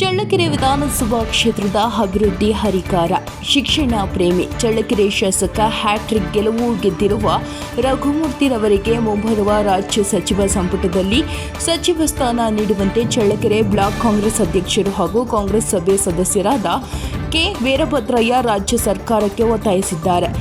ಚಳ್ಳಕೆರೆ ವಿಧಾನಸಭಾ ಕ್ಷೇತ್ರದ ಅಭಿವೃದ್ಧಿ ಹರಿಕಾರ, ಶಿಕ್ಷಣ ಪ್ರೇಮಿ, ಚಳ್ಳಕೆರೆ ಶಾಸಕ ಹ್ಯಾಟ್ರಿಕ್ ಗೆಲುವು ಗೆದ್ದಿರುವ ರಘುಮೂರ್ತಿರವರಿಗೆ ಮುಂಬರುವ ರಾಜ್ಯ ಸಚಿವ ಸಂಪುಟದಲ್ಲಿ ಸಚಿವ ಸ್ಥಾನ ನೀಡುವಂತೆ ಚಳ್ಳಕೆರೆ ಬ್ಲಾಕ್ ಕಾಂಗ್ರೆಸ್ ಅಧ್ಯಕ್ಷರು ಹಾಗೂ ಕಾಂಗ್ರೆಸ್ ಸಭೆ ಸದಸ್ಯರಾದ ಕೆ ವೀರಭದ್ರಯ್ಯ ರಾಜ್ಯ ಸರ್ಕಾರಕ್ಕೆ ಒತ್ತಾಯಿಸಿದ್ದಾರೆ.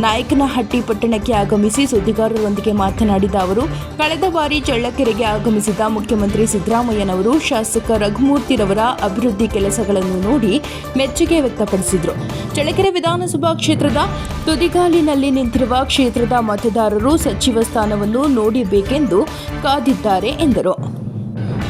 ನಾಯಕನಹಟ್ಟಿ ಪಟ್ಟಣಕ್ಕೆ ಆಗಮಿಸಿ ಸುದ್ದಿಗಾರರೊಂದಿಗೆ ಮಾತನಾಡಿದ ಅವರು, ಕಳೆದ ಬಾರಿ ಚಳ್ಳಕೆರೆಗೆ ಆಗಮಿಸಿದ ಮುಖ್ಯಮಂತ್ರಿ ಸಿದ್ದರಾಮಯ್ಯನವರು ಶಾಸಕ ರಘುಮೂರ್ತಿರವರ ಅಭಿವೃದ್ಧಿ ಕೆಲಸಗಳನ್ನು ನೋಡಿ ಮೆಚ್ಚುಗೆ ವ್ಯಕ್ತಪಡಿಸಿದರು. ಚಳ್ಳಕೆರೆ ವಿಧಾನಸಭಾ ಕ್ಷೇತ್ರದ ತುದಿಗಾಲಿನಲ್ಲಿ ನಿಂತಿರುವ ಕ್ಷೇತ್ರದ ಮತದಾರರು ಸಚಿವ ಸ್ಥಾನವನ್ನು ನೋಡಬೇಕೆಂದು ಕಾದಿದ್ದಾರೆ ಎಂದರು.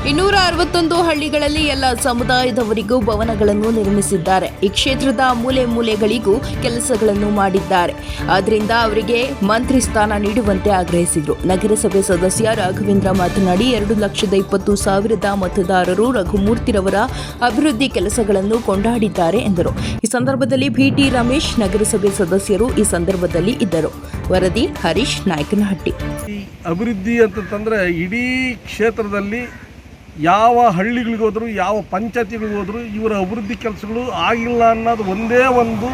261 ಹಳ್ಳಿಗಳಲ್ಲಿ ಎಲ್ಲ ಸಮುದಾಯದವರಿಗೂ ಭವನಗಳನ್ನು ನಿರ್ಮಿಸಿದ್ದಾರೆ. ಈ ಕ್ಷೇತ್ರದ ಮೂಲೆ ಮೂಲೆಗಳಿಗೂ ಕೆಲಸಗಳನ್ನು ಮಾಡಿದ್ದಾರೆ. ಆದ್ದರಿಂದ ಅವರಿಗೆ ಮಂತ್ರಿ ಸ್ಥಾನ ನೀಡುವಂತೆ ಆಗ್ರಹಿಸಿದರು. ನಗರಸಭೆ ಸದಸ್ಯ ರಾಘವೇಂದ್ರ ಮಾತನಾಡಿ, 2,20,000 ಮತದಾರರು ರಘುಮೂರ್ತಿರವರ ಅಭಿವೃದ್ಧಿ ಕೆಲಸಗಳನ್ನು ಕೊಂಡಾಡಿದ್ದಾರೆ ಎಂದರು. ಈ ಸಂದರ್ಭದಲ್ಲಿ ಬಿಟಿ ರಮೇಶ್, ನಗರಸಭೆ ಸದಸ್ಯರು ಈ ಸಂದರ್ಭದಲ್ಲಿ ಇದ್ದರು. ವರದಿ ಹರೀಶ್, ನಾಯಕನಹಟ್ಟಿ. ಅಭಿವೃದ್ಧಿ ಅಂತಂದ್ರೆ ಇಡೀ ಕ್ಷೇತ್ರದಲ್ಲಿ ಯಾವ ಹಳ್ಳಿಗಳಿಗೆ ಹೋದ್ರು, ಯಾವ ಪಂಚಾಯತಿಗಳಿಗೆ ಹೋದ್ರು ಇವರ ಅಭಿವೃದ್ಧಿ ಕೆಲಸಗಳು ಆಗಿಲ್ಲ ಅನ್ನೋದು ಒಂದೇ ಒಂದು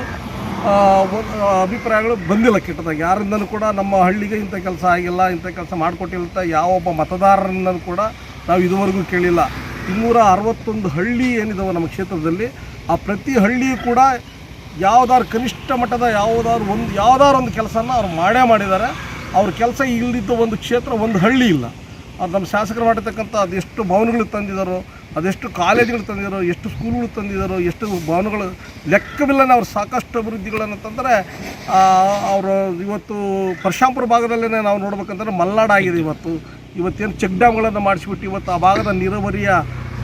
ಅಭಿಪ್ರಾಯಗಳು ಬಂದಿಲ್ಲ. ಕೆಟ್ಟದಾಗ ಯಾರಿಂದನೂ ಕೂಡ ನಮ್ಮ ಹಳ್ಳಿಗೆ ಇಂಥ ಕೆಲಸ ಆಗಿಲ್ಲ, ಇಂಥ ಕೆಲಸ ಮಾಡಿಕೊಟ್ಟಿಲ್ಲ ಅಂತ ಯಾವೊಬ್ಬ ಮತದಾರರಿಂದನೂ ಕೂಡ ನಾವು ಇದುವರೆಗೂ ಕೇಳಿಲ್ಲ. 261 ಹಳ್ಳಿ ಏನಿದಾವೆ ನಮ್ಮ ಕ್ಷೇತ್ರದಲ್ಲಿ, ಆ ಪ್ರತಿ ಹಳ್ಳಿಯೂ ಕೂಡ ಯಾವುದಾದ್ರು ಕನಿಷ್ಠ ಮಟ್ಟದ ಯಾವುದಾದ್ರು ಒಂದು ಕೆಲಸನ ಅವ್ರು ಮಾಡಿದ್ದಾರೆ. ಅವ್ರ ಕೆಲಸ ಇಲ್ಲದಿದ್ದ ಒಂದು ಕ್ಷೇತ್ರ, ಒಂದು ಹಳ್ಳಿ ಇಲ್ಲ. ಅದು ನಮ್ಮ ಶಾಸಕರು ಮಾಡಿರ್ತಕ್ಕಂಥ ಅದೆಷ್ಟು ಭವನಗಳು ತಂದಿದ್ದಾರೋ, ಅದೆಷ್ಟು ಕಾಲೇಜುಗಳು ತಂದಿದ್ದಾರೋ, ಎಷ್ಟು ಸ್ಕೂಲ್ಗಳು ತಂದಿದ್ದಾರೋ, ಎಷ್ಟು ಭವನಗಳು ಲೆಕ್ಕವಿಲ್ಲನೇ ಅವ್ರು ಸಾಕಷ್ಟು ಅಭಿವೃದ್ಧಿಗಳನ್ನು ತಂದರೆ ಅವರು ಇವತ್ತು ಪರಶಾಂಪುರ ಭಾಗದಲ್ಲೇ ನಾವು ನೋಡ್ಬೇಕಂತಂದ್ರೆ ಮಲ್ನಾಡಾಗಿದೆ. ಇವತ್ತೇನು ಚೆಕ್ ಡ್ಯಾಮ್ಗಳನ್ನು ಮಾಡಿಸ್ಬಿಟ್ಟು ಇವತ್ತು ಆ ಭಾಗದ ನೀರಾವರಿಯ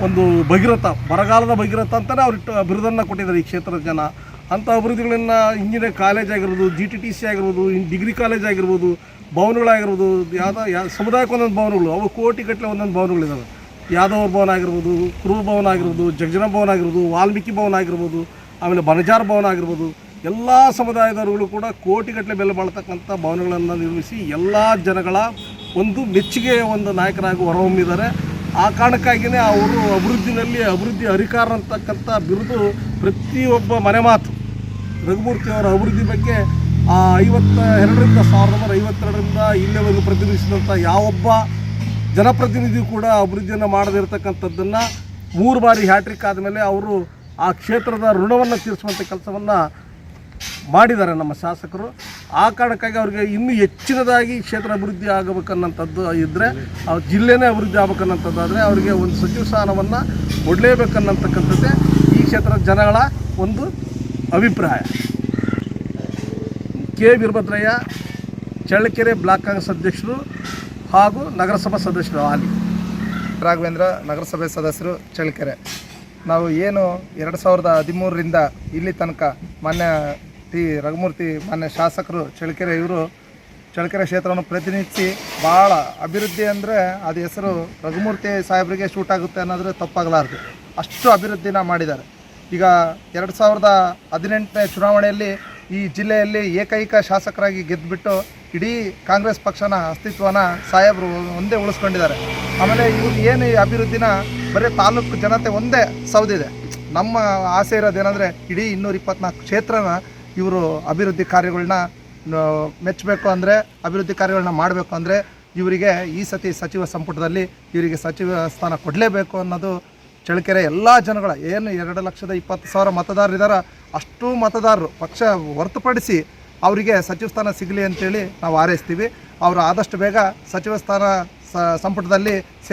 ಒಂದು ಭಗೀರಥ, ಬರಗಾಲದ ಭಗೀರಥ ಅಂತಲೇ ಅವ್ರು ಬಿರುದನ್ನು ಕೊಟ್ಟಿದ್ದಾರೆ ಈ ಕ್ಷೇತ್ರದ ಜನ. ಅಂಥ ಅಭಿವೃದ್ಧಿಗಳನ್ನು ಇಂಜಿನಿಯರಿಂಗ್ ಕಾಲೇಜ್ ಆಗಿರ್ಬೋದು, GTTC ಆಗಿರ್ಬೋದು, ಡಿಗ್ರಿ ಕಾಲೇಜ್ ಆಗಿರ್ಬೋದು, ಭವನಗಳಾಗಿರ್ಬೋದು, ಸಮುದಾಯಕ್ಕೆ ಒಂದೊಂದು ಭವನಗಳು, ಅವು ಕೋಟಿಗಟ್ಟಲೆ ಒಂದೊಂದು ಭವನಗಳಿದ್ದಾವೆ. ಯಾದವ ಭವನ ಆಗಿರ್ಬೋದು, ಕುರುಬ ಭವನ ಆಗಿರ್ಬೋದು, ಜಗಜನ ಭವನ ಆಗಿರ್ಬೋದು, ವಾಲ್ಮೀಕಿ ಭವನ ಆಗಿರ್ಬೋದು, ಆಮೇಲೆ ಬನಜಾರ್ ಭವನ ಆಗಿರ್ಬೋದು, ಎಲ್ಲ ಸಮುದಾಯದವರುಗಳು ಕೂಡ ಕೋಟಿಗಟ್ಟಲೆ ಬೆಲೆ ಬಾಳ್ತಕ್ಕಂಥ ಭವನಗಳನ್ನು ನಿರ್ಮಿಸಿ ಎಲ್ಲ ಜನಗಳ ಒಂದು ಮೆಚ್ಚುಗೆಯ ಒಂದು ನಾಯಕರಾಗಿ ಹೊರಹೊಮ್ಮಿದ್ದಾರೆ. ಆ ಕಾರಣಕ್ಕಾಗಿಯೇ ಅವರು ಅಭಿವೃದ್ಧಿ ಹರಿಕಾರ ಅಂತಕ್ಕಂಥ ಬಿರುದು ಪ್ರತಿಯೊಬ್ಬ ಮನೆ ಮಾತು. ರಘುಮೂರ್ತಿಯವರ ಅಭಿವೃದ್ಧಿ ಬಗ್ಗೆ 1952ರಿಂದ ಇಲ್ಲಿವರೆಗೂ ಪ್ರತಿನಿಧಿಸಿದಂಥ ಯಾವೊಬ್ಬ ಜನಪ್ರತಿನಿಧಿ ಕೂಡ ಅಭಿವೃದ್ಧಿಯನ್ನು ಮಾಡದಿರತಕ್ಕಂಥದ್ದನ್ನು 3 ಬಾರಿ ಹ್ಯಾಟ್ರಿಕ್ ಆದಮೇಲೆ ಅವರು ಆ ಕ್ಷೇತ್ರದ ಋಣವನ್ನು ತೀರಿಸುವಂಥ ಕೆಲಸವನ್ನು ಮಾಡಿದ್ದಾರೆ ನಮ್ಮ ಶಾಸಕರು. ಆ ಕಾರಣಕ್ಕಾಗಿ ಅವ್ರಿಗೆ ಇನ್ನೂ ಹೆಚ್ಚಿನದಾಗಿ ಕ್ಷೇತ್ರ ಅಭಿವೃದ್ಧಿ ಆಗಬೇಕನ್ನೋಂಥದ್ದು ಇದ್ದರೆ, ಆ ಜಿಲ್ಲೆನೇ ಅಭಿವೃದ್ಧಿ ಆಗಬೇಕನ್ನೋಂಥದ್ದಾದರೆ ಅವರಿಗೆ ಒಂದು ಸಚಿವ ಸ್ಥಾನವನ್ನು ಕೊಡಲೇಬೇಕನ್ನತಕ್ಕಂಥದ್ದೇ ಈ ಕ್ಷೇತ್ರದ ಜನಗಳ ಒಂದು ಅಭಿಪ್ರಾಯ. ಕೆ ವೀರಭದ್ರಯ್ಯ, ಚಳ್ಳಕೆರೆ ಬ್ಲಾಕ್ ಕಾಂಗ್ರೆಸ್ ಅಧ್ಯಕ್ಷರು ಹಾಗೂ ನಗರಸಭಾ ಸದಸ್ಯರು. ಹಾಲಿ ರಾಘವೇಂದ್ರ, ನಗರಸಭೆ ಸದಸ್ಯರು, ಚಳ್ಳಕೆರೆ. ನಾವು ಏನು 2013ರಿಂದ ಇಲ್ಲಿ ತನಕ ಮಾನ್ಯ ರಘುಮೂರ್ತಿ ಮಾನ್ಯ ಶಾಸಕರು ಇವರು ಚಳ್ಳಕೆರೆ ಕ್ಷೇತ್ರವನ್ನು ಪ್ರತಿನಿಧಿಸಿ ಭಾಳ ಅಭಿವೃದ್ಧಿ ಅಂದರೆ ಅದು ಹೆಸರು ರಘುಮೂರ್ತಿ ಸಾಹೇಬರಿಗೆ ಶೂಟ್ ಆಗುತ್ತೆ ಅನ್ನೋದ್ರೆ ತಪ್ಪಾಗಲಾರದು. ಅಷ್ಟು ಅಭಿವೃದ್ಧಿನ ಮಾಡಿದ್ದಾರೆ. ಈಗ 2018ನೇ ಚುನಾವಣೆಯಲ್ಲಿ ಈ ಜಿಲ್ಲೆಯಲ್ಲಿ ಏಕೈಕ ಶಾಸಕರಾಗಿ ಗೆದ್ದುಬಿಟ್ಟು ಇಡೀ ಕಾಂಗ್ರೆಸ್ ಪಕ್ಷನ ಅಸ್ತಿತ್ವನ ಸಾಹೇಬರು ಒಂದೇ ಉಳಿಸ್ಕೊಂಡಿದ್ದಾರೆ. ಆಮೇಲೆ ಇವರು ಏನು ಈ ಅಭಿವೃದ್ಧಿನ ಬರೀ ತಾಲೂಕು ಜನತೆ ಒಂದೇ ಸೌದಿದೆ. ನಮ್ಮ ಆಸೆ ಇರೋದೇನೆಂದರೆ ಇಡೀ 224 ಕ್ಷೇತ್ರನ ಇವರು ಅಭಿವೃದ್ಧಿ ಕಾರ್ಯಗಳನ್ನ ಮೆಚ್ಚಬೇಕು ಅಂದರೆ, ಅಭಿವೃದ್ಧಿ ಕಾರ್ಯಗಳನ್ನ ಮಾಡಬೇಕು ಅಂದರೆ ಇವರಿಗೆ ಈ ಸತಿ ಸಚಿವ ಸಂಪುಟದಲ್ಲಿ ಇವರಿಗೆ ಸಚಿವ ಸ್ಥಾನ ಕೊಡಲೇಬೇಕು ಅನ್ನೋದು ಚಳ್ಳಕೆರೆ ಎಲ್ಲ ಜನಗಳ ಏನು 2,20,000 ಮತದಾರರಿದ್ದಾರೆ. ಅಷ್ಟು ಮತದಾರರು ಪಕ್ಷ ಹೊರತುಪಡಿಸಿ ಅವರಿಗೆ ಸಚಿವ ಸ್ಥಾನ ಸಿಗಲಿ ಅಂತೇಳಿ ನಾವು ಹಾರೈಸ್ತೀವಿ. ಅವರು ಆದಷ್ಟು ಬೇಗ ಸಚಿವ ಸ್ಥಾನ ಸಂಪುಟದಲ್ಲಿ